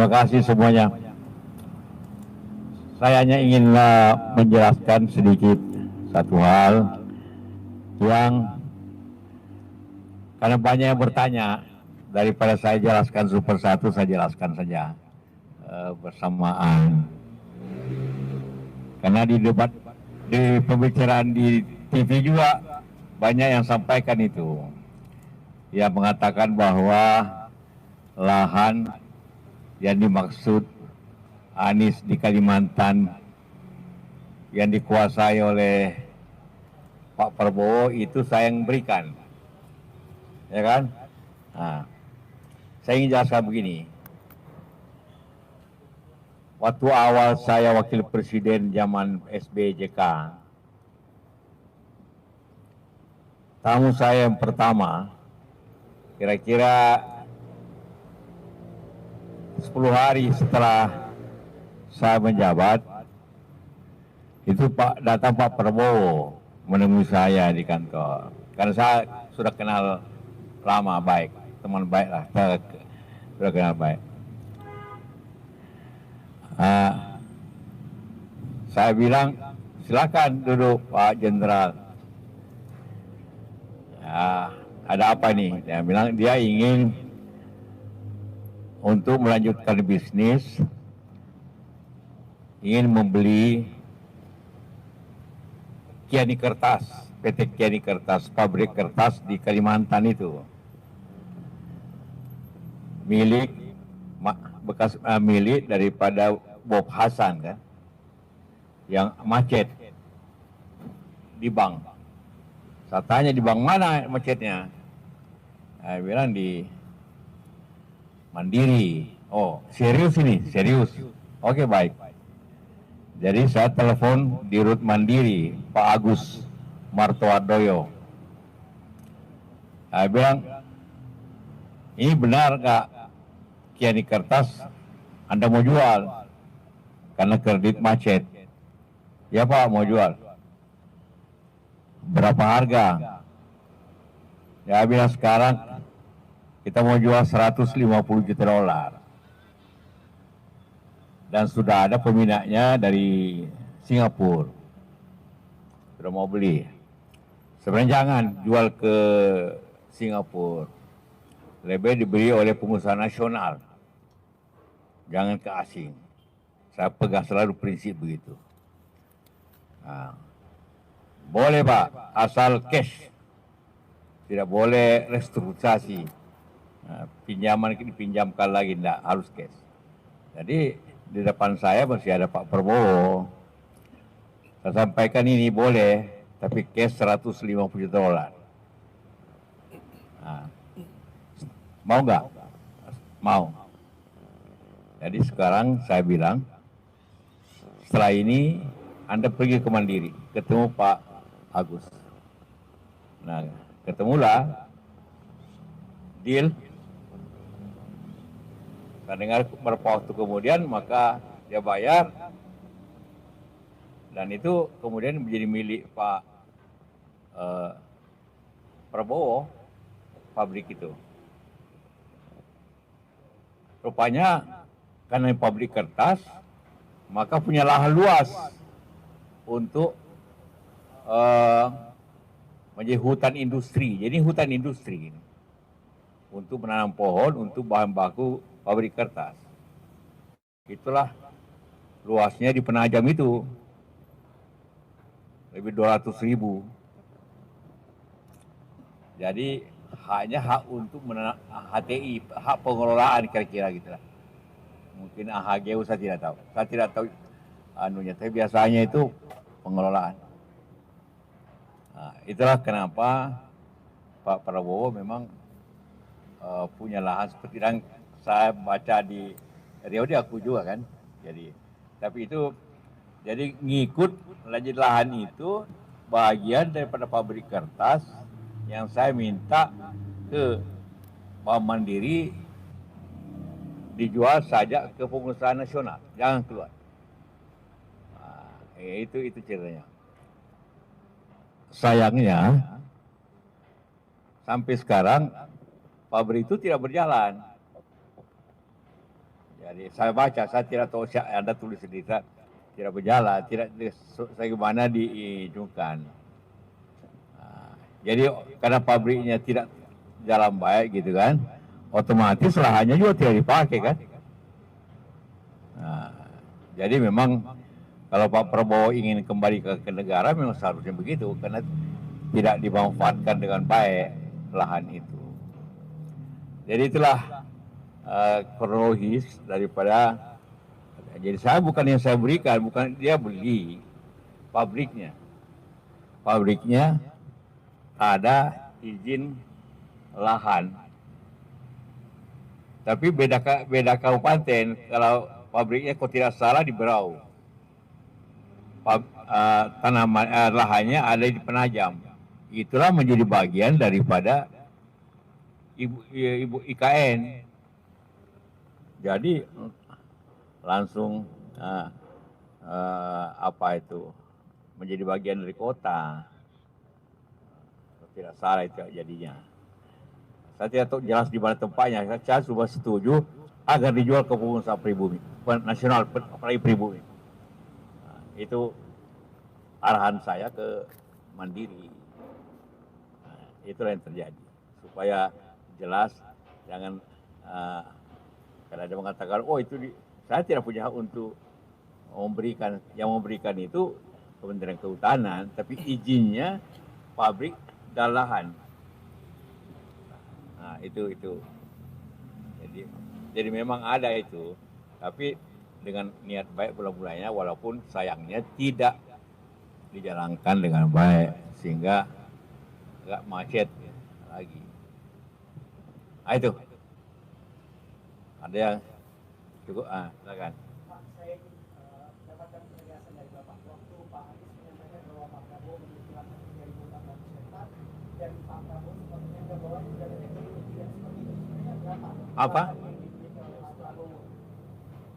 Terima kasih semuanya. Saya hanya ingin menjelaskan sedikit satu hal yang karena banyak yang bertanya, daripada saya jelaskan satu, saya jelaskan saja bersamaan. Karena di debat, di pembicaraan di TV juga banyak yang sampaikan itu, yang mengatakan bahwa lahan yang dimaksud Anies di Kalimantan yang dikuasai oleh Pak Prabowo itu saya yang berikan, ya kan? Nah, saya ingin jelaskan begini. Waktu awal saya wakil presiden zaman SBY-JK, tamu saya yang pertama, kira-kira 10 hari setelah saya menjabat, itu datang Pak Prabowo menemui saya di kantor. Karena saya sudah kenal lama, baik, teman baik lah, sudah kenal baik. Saya bilang, silakan duduk Pak Jenderal. Ada apa nih? Dia bilang dia ingin untuk melanjutkan bisnis, ingin membeli Kiani Kertas, PT Kiani Kertas, pabrik kertas di Kalimantan itu, milik bekas milik daripada Bob Hasan kan, yang macet di bank. Saya tanya di bank mana macetnya? Saya bilang di Mandiri. Oh, serius ini? Serius. Oke, baik. Jadi saya telepon di Rut Mandiri, Pak Agus Martowardoyo. Saya bilang, ini benar nggak Kiani Kertas Anda mau jual? Karena kredit macet. Ya Pak, mau jual. Berapa harga? Ya bilang sekarang kita mau jual 150 juta dolar. Dan sudah ada peminatnya dari Singapura. Sudah mau beli. Sebenarnya jangan jual ke Singapura. Lebih dibeli oleh pengusaha nasional. Jangan ke asing. Saya pegang selalu prinsip begitu. Nah, boleh Pak, asal cash. Tidak boleh restrukturisasi. Nah, pinjaman dipinjamkan lagi, tidak harus cash. Jadi di depan saya masih ada Pak Prabowo. Saya sampaikan ini boleh, tapi cash 150 juta dolar. Nah, mau nggak? Mau. Jadi sekarang saya bilang, setelah ini Anda pergi ke Mandiri, ketemu Pak Agus. Nah, ketemulah, deal. Saya dengar beberapa waktu kemudian, maka dia bayar, dan itu kemudian menjadi milik Pak Prabowo, pabrik itu. Rupanya karena pabrik kertas, maka punya lahan luas untuk menjadi hutan industri. Jadi hutan industri ini untuk menanam pohon, untuk bahan baku pabrik kertas. Itulah luasnya di Penajam itu, lebih 200.000. Jadi hanya hak untuk HTI, hak pengelolaan kira-kira gitulah. Mungkin AHGU saya tidak tahu. Saya tidak tahu anunya, tapi biasanya itu pengelolaan. Nah, itulah kenapa Pak Prabowo memang punya lahan seperti yang saya baca di Riau, aku juga kan. Jadi, tapi itu jadi ngikut lanjut lahan itu bagian daripada pabrik kertas yang saya minta ke Bank Mandiri dijual saja ke pengusaha nasional, jangan keluar. Nah, itu ceritanya. Sayangnya sampai sekarang pabrik itu tidak berjalan. Jadi saya baca, saya tidak tahu siapa Anda tulis sendiri, tidak berjalan, tidak bagaimana diizinkan. Jadi karena pabriknya tidak jalan baik gitu kan, otomatis lahannya juga tidak dipakai kan. Nah, jadi memang kalau Pak Prabowo ingin kembali ke negara memang seharusnya begitu karena tidak dimanfaatkan dengan baik lahan itu. Jadi itulah kronologis daripada. Jadi saya bukan yang saya berikan, bukan dia beli pabriknya. Pabriknya ada izin lahan. Tapi beda kabupaten. Kalau pabriknya kok tidak salah di Berau. Tanaman lahannya ada di Penajam. Itulah menjadi bagian daripada ibu IKN. Jadi langsung apa itu menjadi bagian dari kota. Tidak salah itu jadinya. Saya tidak tahu jelas di mana tempatnya. Saya sudah setuju agar dijual ke pengusaha pribumi, nasional, apalagi pribumi. Nah, itu arahan saya ke Mandiri. Nah, itulah yang terjadi. Supaya jelas, jangan karena ada mengatakan, oh itu saya tidak punya hak untuk memberikan. Yang memberikan itu Kementerian Kehutanan, tapi izinnya pabrik dan lahan. Nah, itu. Jadi memang ada itu, tapi dengan niat baik bulan-bulannya, walaupun sayangnya tidak dijalankan dengan baik sehingga nggak macet lagi. Nah, itu. Ada yang cukup, silakan. Pak, saya mendapatkan penegasan dari Bapak waktu Pak Anies menyampaikan bahwa Pak Prabowo memiliki lahan 3.400 hektar dan Pak Prabowo sempat menyanggah bahwa sudah ada teknologi tidak seperti itu. Sebenarnya berapa? Apa? Yang dimiliki oleh Pak Prabowo.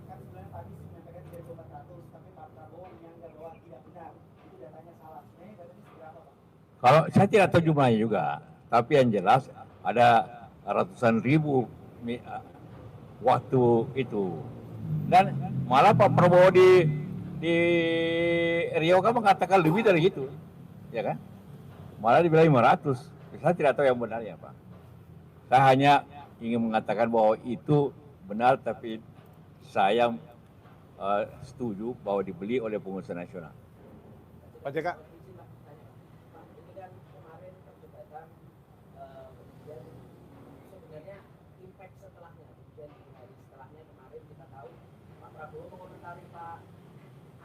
Kan sebenarnya Pak Anies menyampaikan 3.400, tapi Pak Prabowo menyanggah bahwa tidak benar. Itu datanya salah. Sebenarnya datanya seberapa, Pak? Kalau saya tidak tahu jumlahnya juga, tapi yang jelas ada ratusan ribu waktu itu. Dan malah Pak Prabowo di Riau kan mengatakan lebih dari itu, ya kan? Malah dibilang 500. Saya tidak tahu yang benarnya, Pak. Saya hanya ingin mengatakan bahwa itu benar, tapi saya setuju bahwa dibeli oleh pengusaha nasional. Pak JK. Ini kan kemarin perdebatan kemudian sebenarnya impact setelahnya, kemudian di hari setelahnya kemarin kita tahu Pak Prabowo mengomentari Pak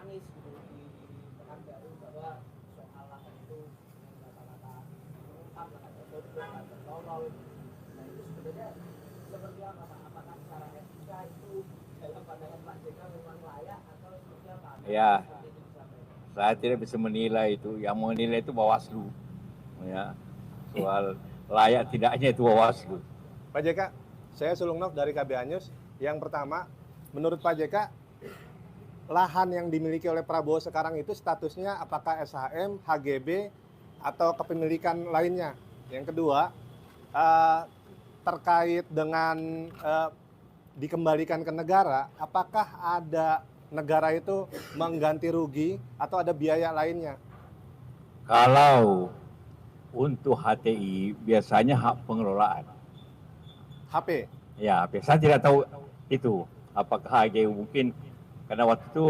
Anies di Pekanbaru bahwa soal lahan itu kata-kata mengungkap kata bodoh, kata tolol. Nah itu sebenarnya seperti apa Pak? Apakah secara etika itu dalam pandangan Pak JK memang layak atau seperti apa? Ya. Saya tidak bisa menilai itu. Yang menilai itu Bawaslu. Ya. Soal layak tidaknya itu Bawaslu. Pak JK, saya Sulungnok dari KBA News. Yang pertama, menurut Pak JK, lahan yang dimiliki oleh Prabowo sekarang itu statusnya apakah SHM, HGB, atau kepemilikan lainnya? Yang kedua, terkait dengan dikembalikan ke negara, apakah ada negara itu mengganti rugi atau ada biaya lainnya? Kalau untuk HTI biasanya hak pengelolaan. HP? Ya, saya tidak tahu itu. Apakah HG mungkin karena waktu itu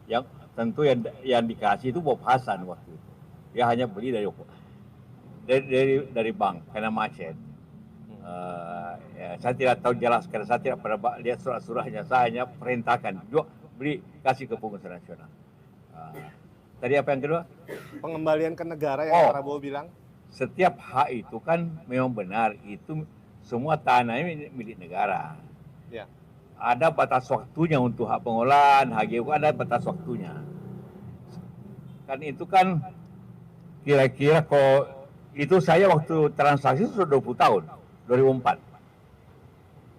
yang tentu yang dikasih itu Bob Hasan waktu itu. Dia hanya beli dari bank karena macet. Ya, saya tidak tahu jelas karena saya tidak pernah lihat surat-suratnya. Saya hanya perintahkan beli kasih ke pengusaha nasional. Tadi apa yang kedua? Pengembalian ke negara yang Prabowo bilang. Setiap hak itu kan memang benar, itu semua tanahnya milik negara. Ya. Ada batas waktunya untuk hak pengolahan, HGU ada batas waktunya. Kan itu kan kira-kira kok itu saya waktu transaksi sudah 20 tahun, 2004.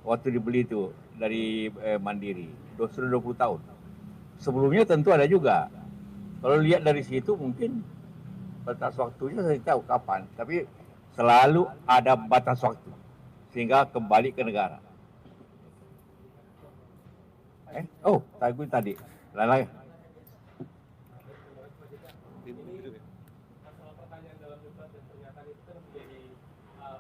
Waktu dibeli itu dari Mandiri, sudah 20 tahun. Sebelumnya tentu ada juga. Kalau lihat dari situ mungkin batas waktunya saya tahu kapan, tapi selalu ada batas waktu sehingga kembali ke negara. Oh, tadi. Lain. Masalah pertanyaan dalam debat dan pernyataan itu kan menjadi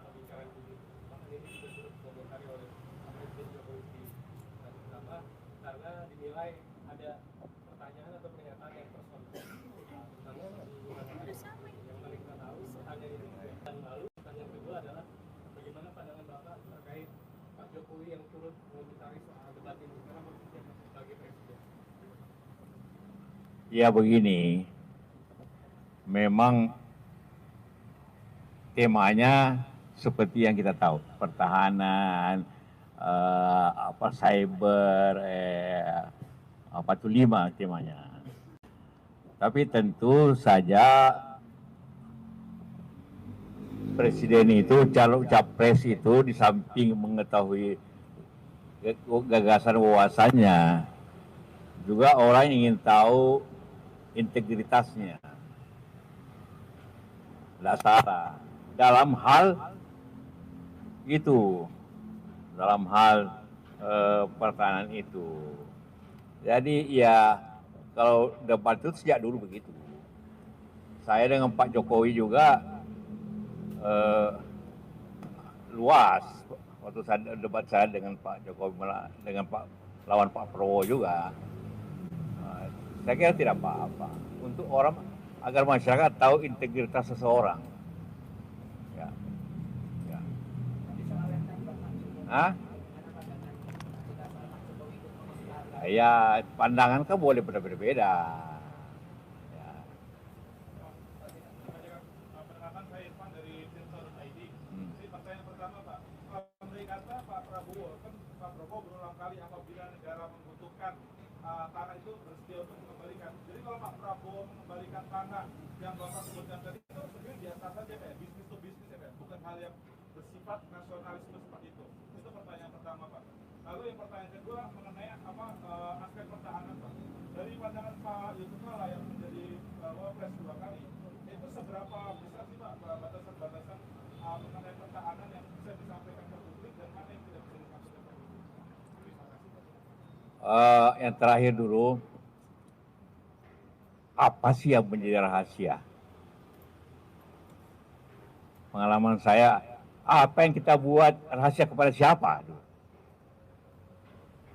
pembicaraan publik. Bahkan ini juga turut dikomentari oleh Presiden Jokowi di hari pertama karena dinilai ada pertanyaan atau pernyataan yang personal tentang yang paling kita tahu pertanyaan itu yang lalu. Pertanyaan kedua adalah bagaimana pandangan Bapak terkait Pak Jokowi yang turut mengomentari soal debat ini sekarang posisinya sebagai presiden. Ya begini, memang temanya seperti yang kita tahu, pertahanan, cyber, apa itu 5 temanya. Tapi tentu saja presiden itu, calon capres itu di samping mengetahui gagasan wawasannya, juga orang ingin tahu integritasnya. Tidak salah dalam hal itu, dalam hal pertahanan itu. Jadi ya kalau debat itu sejak dulu begitu. Saya dengan Pak Jokowi juga luas waktu saya debat saya dengan Pak Jokowi, dengan lawan Pak Prabowo juga. Saya kira tidak apa-apa untuk orang agar masyarakat tahu integritas seseorang. Ya. Ya. Hah? Ya, pandangan kan boleh berbeda-beda. Ya. Perkenalkan saya Irfan dari Tirta.id. Jadi pertanyaan pertama Pak, andai kata Pak Prabowo berulang kali apabila negara membutuhkan tanah itu bersedia untuk mengembalikan. Jadi kalau Pak Prabowo mengembalikan tanah yang Bapak sebutkan tadi itu sebenarnya biasa saja kayak bisnis to bisnis ya, bukan hal yang bersifat nasionalisme seperti itu. Itu pertanyaan pertama Pak. Lalu yang pertanyaan kedua mengenai aspek pertahanan Pak. Dari pandangan Pak Yusuf Kala yang menjadi wapres 2 kali, itu seberapa besar sih Pak batasan-batasan mengenai pertahanan yang bisa disampaikan ke publik dan mana yang tidak bisa disampaikan ke publik? Terima kasih Pak. Yang terakhir dulu, apa sih yang menjadi rahasia? Pengalaman saya, apa yang kita buat rahasia kepada siapa?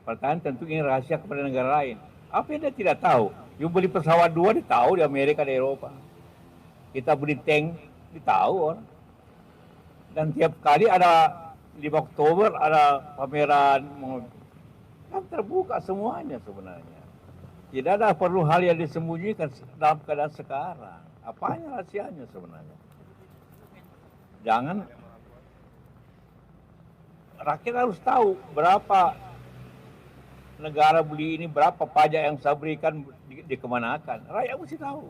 Pertahanan tentu ingin rahasia kepada negara lain. Apa yang dia tidak tahu? You beli pesawat 2, dia tahu di Amerika, di Eropa. Kita beli tank, dia tahu orang. Dan tiap kali ada 5 Oktober, ada pameran, kan terbuka semuanya sebenarnya. Tidak ada perlu hal yang disembunyikan dalam keadaan sekarang. Apanya rahasianya sebenarnya? Jangan, rakyat harus tahu berapa negara beli ini, berapa pajak yang saya berikan dikemanakan. Rakyat mesti tahu.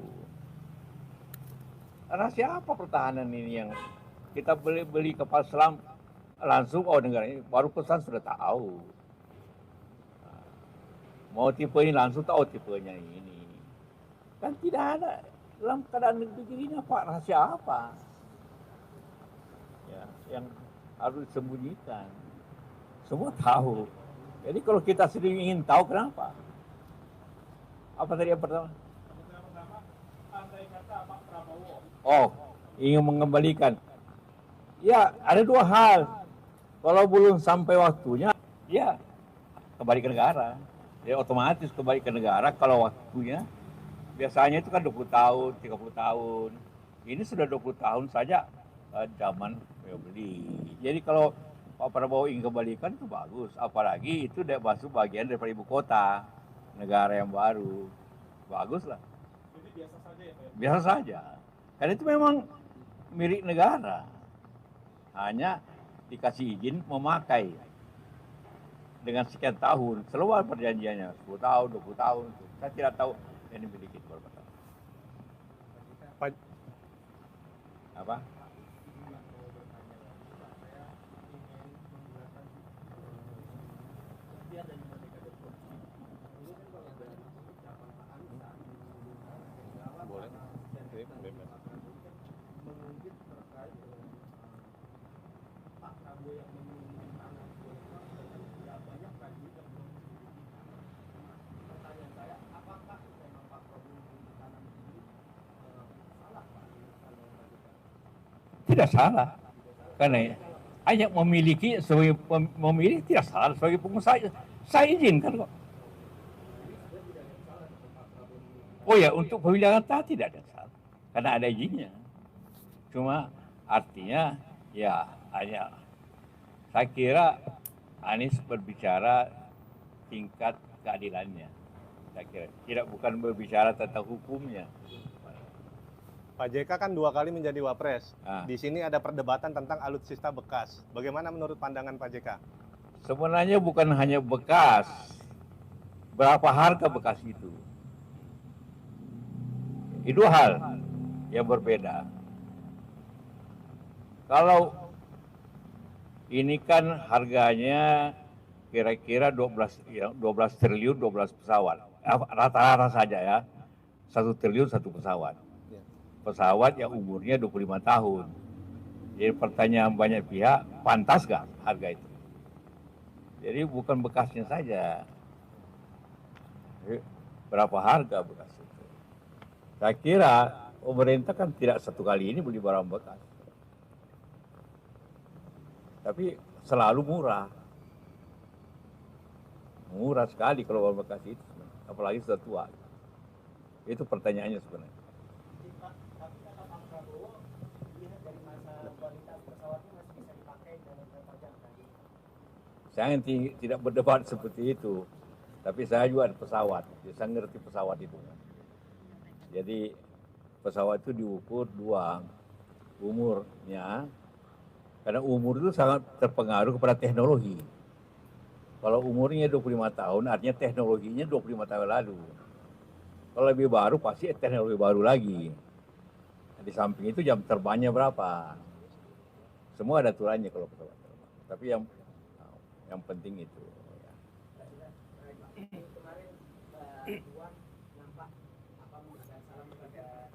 Rahasia apa pertahanan ini yang kita beli kapal selam langsung, oh negara ini baru pesan sudah tahu. Mau tipe ini langsung tahu tipenya ini. Kan tidak ada dalam keadaan begini apa rahasia apa? Ya, yang harus disembunyikan. Semua tahu. Jadi kalau kita sendiri ingin tahu kenapa? Apa tadi yang pertama? Yang pertama, andai kata Pak Prabowo. Oh, ingin mengembalikan. Ya, ada 2 hal. Kalau belum sampai waktunya, ya kembali ke negara. Ya otomatis kembali ke negara kalau waktunya. Biasanya itu kan 20 tahun, 30 tahun. Ini sudah 20 tahun saja zaman beli. Jadi kalau Pak Prabowo ingin kembalikan itu bagus. Apalagi itu masuk bagian daripada ibu kota, negara yang baru. Bagus lah. Jadi biasa saja ya Pak? Biasa saja. Karena itu memang milik negara. Hanya dikasih izin memakai dengan sekian tahun. Selalu perjanjiannya 10 tahun, 20 tahun. Saya tidak tahu ini milik itu berapa tahun. Apa? tidak salah. Karena hanya memiliki sebagai memilih tidak salah, sebagai pengusaha saya izinkan kok. Oh ya, untuk pemilihan kata tidak ada salah karena ada izinnya. Cuma artinya ya hanya saya kira Anies berbicara tingkat keadilannya. Saya kira tidak, bukan berbicara tentang hukumnya. Pak JK kan 2 kali menjadi wapres. Ah. Di sini ada perdebatan tentang alutsista bekas. Bagaimana menurut pandangan Pak JK? Sebenarnya bukan hanya bekas, berapa harga bekas itu. Itu hal yang berbeda. Kalau ini kan harganya kira-kira 12 triliun 12 pesawat. Rata-rata saja ya. 1 triliun 1 pesawat. Pesawat yang umurnya 25 tahun. Jadi pertanyaan banyak pihak, pantas gak harga itu? Jadi bukan bekasnya saja. Berapa harga bekas itu? Saya kira pemerintah kan tidak satu kali ini beli barang bekas. Tapi selalu murah. Murah sekali kalau barang bekas itu. Apalagi sudah tua. Itu pertanyaannya sebenarnya. Tapi kata Pak Prabowo, lihat dari masa kualitas pesawatnya masih bisa dipakai dalam beberapa jam tadi. Saya tidak berdebat seperti itu. Tapi saya juga ada pesawat. Jadi saya ngerti pesawat itu. Jadi pesawat itu diukur 2 umurnya. Karena umur itu sangat terpengaruh kepada teknologi. Kalau umurnya 25 tahun, artinya teknologinya 25 tahun lalu. Kalau lebih baru, pasti teknologi baru lagi. Di samping itu jam terbangnya berapa. Semua ada aturannya kalau pesawat terbang. Tapi yang penting itu. Kemarin Iwan nampak memberikan salam kepada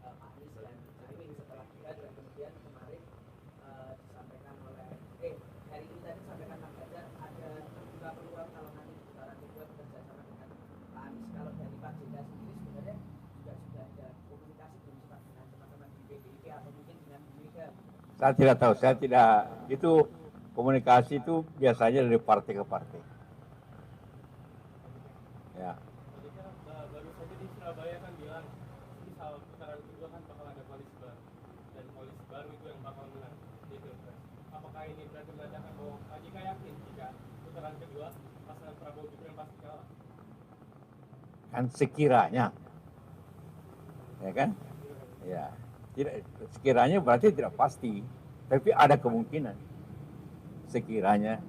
Pak Anies dan Caimin setelah kita, dan kemudian kemarin disampaikan oleh hari ini tadi disampaikan Pak Ganjar ada terbuka peluang kalau nanti putaran kedua bekerja sama dengan Pak Anies. Kalau dari Pak JK sendiri sebenarnya juga sudah ada komunikasi belum Pak dengan teman-teman di PDIP atau mungkin dengan Bu Mega? Saya tidak tahu, itu komunikasi itu biasanya dari partai ke partai. Ya. Baru saja di Surabaya kan bilang ini soal putaran kedua kan bakal ada koalisi baru, dan koalisi baru itu yang bakal menang di Pilpres. Apakah ini berarti menandakan bahwa Pak JK yakin jika putaran kedua pasangan Prabowo Gibran pasti kalah? Kan sekiranya, ya kan? Ya, tidak sekiranya berarti tidak pasti, tapi ada kemungkinan sekiranya.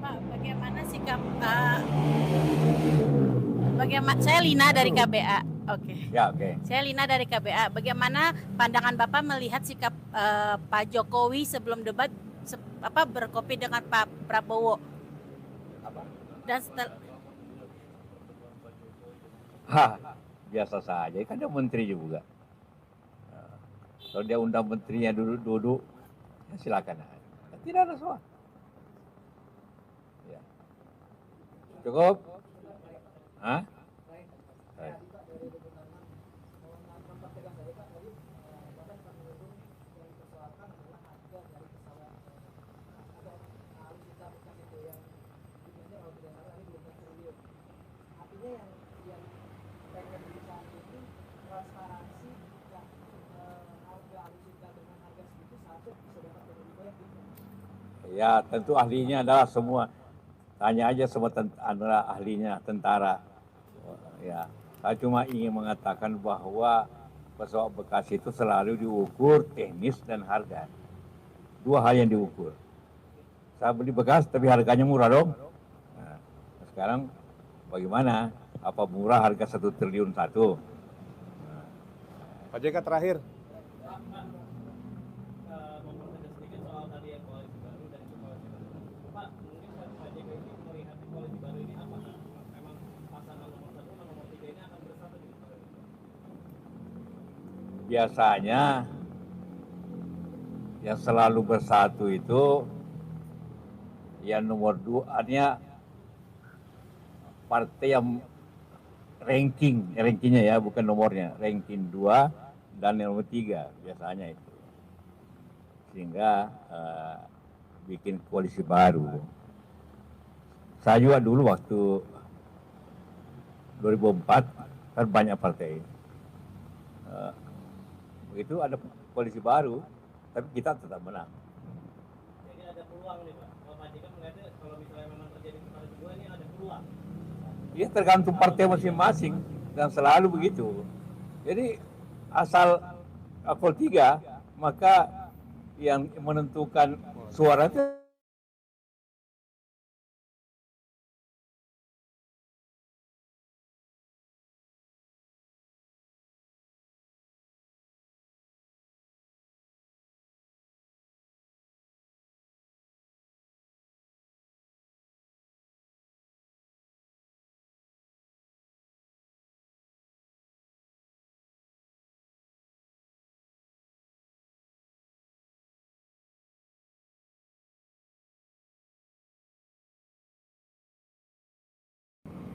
Pak, bagaimana sikap saya Lina dari KBA. Oke. Ya, oke. Saya Lina dari KBA. Bagaimana pandangan Bapak melihat sikap Pak Jokowi sebelum debat berkopi dengan Pak Prabowo? Dan Biasa saja, kan dia menteri juga. Kalau dia undang menterinya duduk, ya silakan. Tidak ada soal. Ya. Cukup? Hah? Baik. Ya, tentu ahlinya adalah semua. Tanya aja semua ahlinya tentara. Ya, saya cuma ingin mengatakan bahwa pesawat bekas itu selalu diukur teknis dan harga. 2 hal yang diukur. Saya beli bekas tapi harganya murah dong. Nah, sekarang bagaimana? Apa murah harga 1 triliun 1? Pak JK terakhir. Mempertegas sedikit soal tadi yang koalisi baru dan itu koalisi baru. Pak, mungkin Pak JK ini melihat di koalisi baru ini apakah memang pasangan nomor 1 dan nomor 3 ini akan bersatu di koalisi? Biasanya yang selalu bersatu itu yang nomor 2, artinya partai yang rankingnya ya, bukan nomornya, ranking 2 dan nomor 3 biasanya itu. Sehingga bikin koalisi baru. Saya juga dulu waktu 2004 kan banyak partai. Begitu ada koalisi baru, tapi kita tetap menang. Jadi ada peluang nih Pak. Kalau Pak JK melihatnya kalau misalnya memang terjadi putaran kedua ini ada peluang. Ya tergantung partai masing-masing dan selalu begitu. Jadi asal akul 3 maka yang menentukan suara itu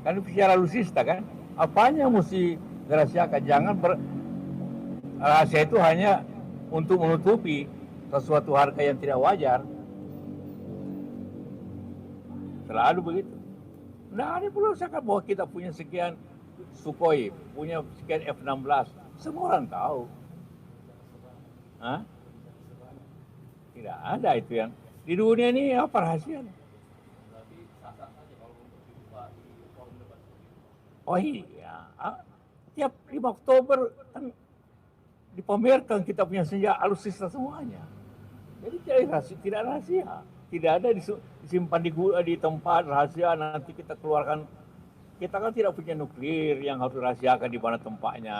kan secara alusista kan, apanya mesti dirahasiakan, jangan rahasia itu hanya untuk menutupi sesuatu harga yang tidak wajar. Selalu begitu. Nah, ini perlu saya bahwa kita punya sekian Sukhoi, punya sekian F-16, semua orang tahu. Hah? Tidak ada itu yang di dunia ini apa rahasianya? Oh iya, tiap 5 Oktober kan dipamerkan kita punya senjata alutsista semuanya. Jadi tidak rahasia, tidak ada disimpan di tempat rahasia nanti kita keluarkan. Kita kan tidak punya nuklir yang harus dirahasiakan di mana tempatnya.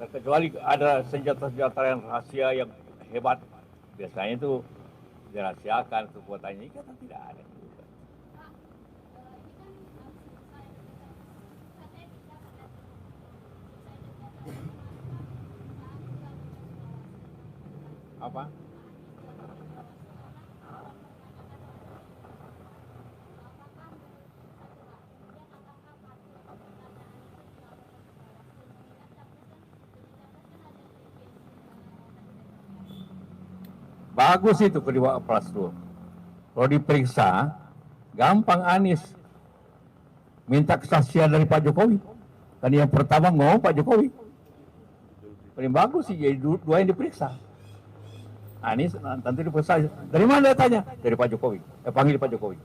Kecuali ada senjata-senjata yang rahasia yang hebat, biasanya itu dirahasiakan kekuatannya. Kita tidak ada. Apa? Bagus itu kedua plus tuh. Kalau diperiksa, gampang Anies minta kesaksian dari Pak Jokowi. Kan yang pertama ngomong Pak Jokowi. Paling bagus sih jadi dua yang diperiksa. Anies tentu diperiksa. Dari mana datanya? Dari Pak Jokowi. Panggil Pak Jokowi.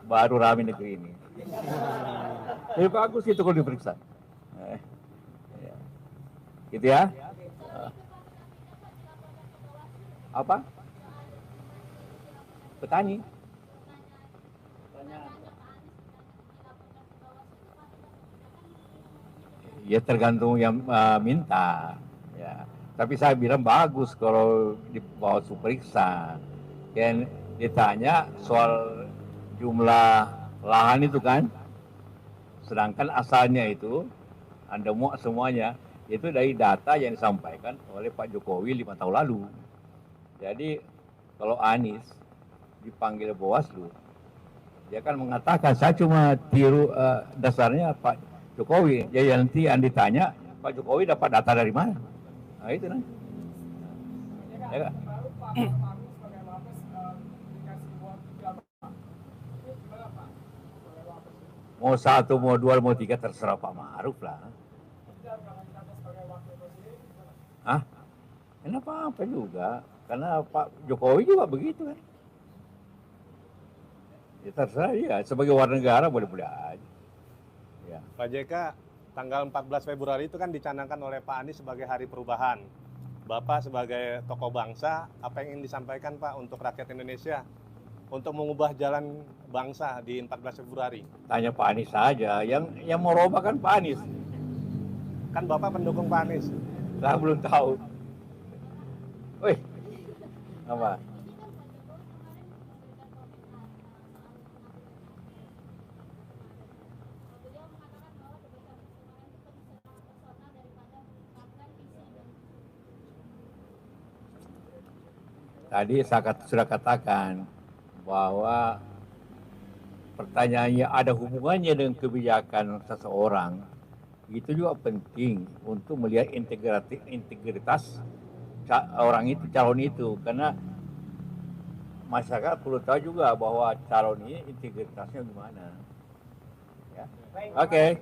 Baru rame negeri ini. Jadi bagus itu kalau diperiksa. Gitu ya. Apa? Petani. Ya tergantung yang minta. Ya. Tapi saya bilang bagus kalau dibawa periksa. Kan ditanya soal jumlah lahan itu kan. Sedangkan asalnya itu Anda muat semuanya itu dari data yang disampaikan oleh Pak Jokowi 5 tahun lalu. Jadi kalau Anies dipanggil Bawaslu, dia kan mengatakan saya cuma tiru dasarnya Pak Jokowi. Jadi nanti Anda ditanya Pak Jokowi dapat data dari mana? Nah itu nanti. Ya, mau 1, mau 2, mau 3 terserah Pak Ma'ruf lah. Kenapa apa juga? Karena Pak Jokowi juga begitu kan. Ya terserah dia, sebagai warga negara boleh-boleh aja. Ya. Pak JK, tanggal 14 Februari itu kan dicanangkan oleh Pak Anies sebagai hari perubahan. Bapak sebagai tokoh bangsa, apa yang ingin disampaikan Pak untuk rakyat Indonesia? Untuk mengubah jalan bangsa di 14 Februari? Tanya Pak Anies saja, yang mau robah kan Pak Anies. Kan Bapak pendukung Pak Anies. Saya belum tahu. Wih, apa? Tadi saya sudah katakan bahwa pertanyaannya ada hubungannya dengan kebijakan seseorang itu juga penting untuk melihat integritas orang itu, calon itu, karena masyarakat perlu tahu juga bahwa calon ini integritasnya gimana. Ya. Oke.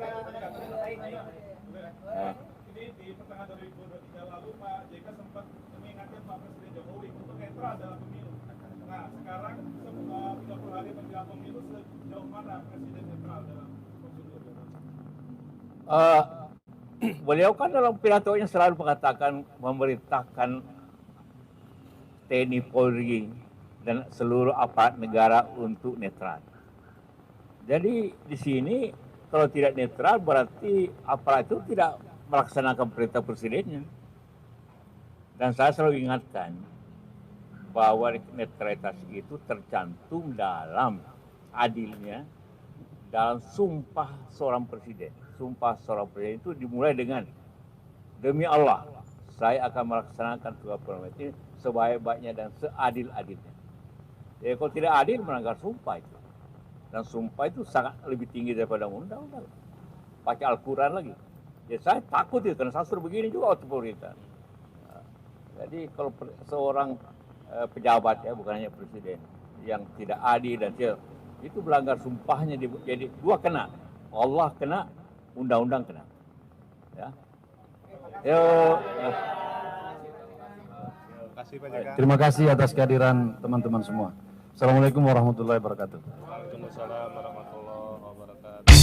Ini di pertengahan 2023 lalu Pak JK sempat mengingatkan Pak Presiden Jokowi untuk netral dalam pemilu. Nah, sekarang 30 hari menjelang pemilu, sejauh mana Presiden netral dalam prosedur? Beliau kan dalam pidatonya selalu mengatakan, memerintahkan TNI Polri dan seluruh aparat negara untuk netral. Jadi di sini kalau tidak netral berarti aparat itu tidak melaksanakan perintah presidennya. Dan saya selalu ingatkan bahwa netralitas itu tercantum dalam adilnya dalam sumpah seorang presiden. Sumpah seorang presiden itu dimulai dengan demi Allah, saya akan melaksanakan tugas ini sebaik-baiknya dan seadil-adilnya. Jadi kalau tidak adil melanggar sumpah itu. Dan sumpah itu sangat lebih tinggi daripada undang-undang. Pakai Al-Quran lagi. Ya saya takut itu karena saya suruh begini juga waktu pemerintah. Jadi kalau seorang pejabat ya, bukan hanya presiden, yang tidak adil dan tidak, itu melanggar sumpahnya, jadi dua kena. Allah kena, undang-undang kena. Ya. Terima kasih atas kehadiran teman-teman semua. Assalamualaikum warahmatullahi wabarakatuh. Waalaikumsalam warahmatullahi wabarakatuh.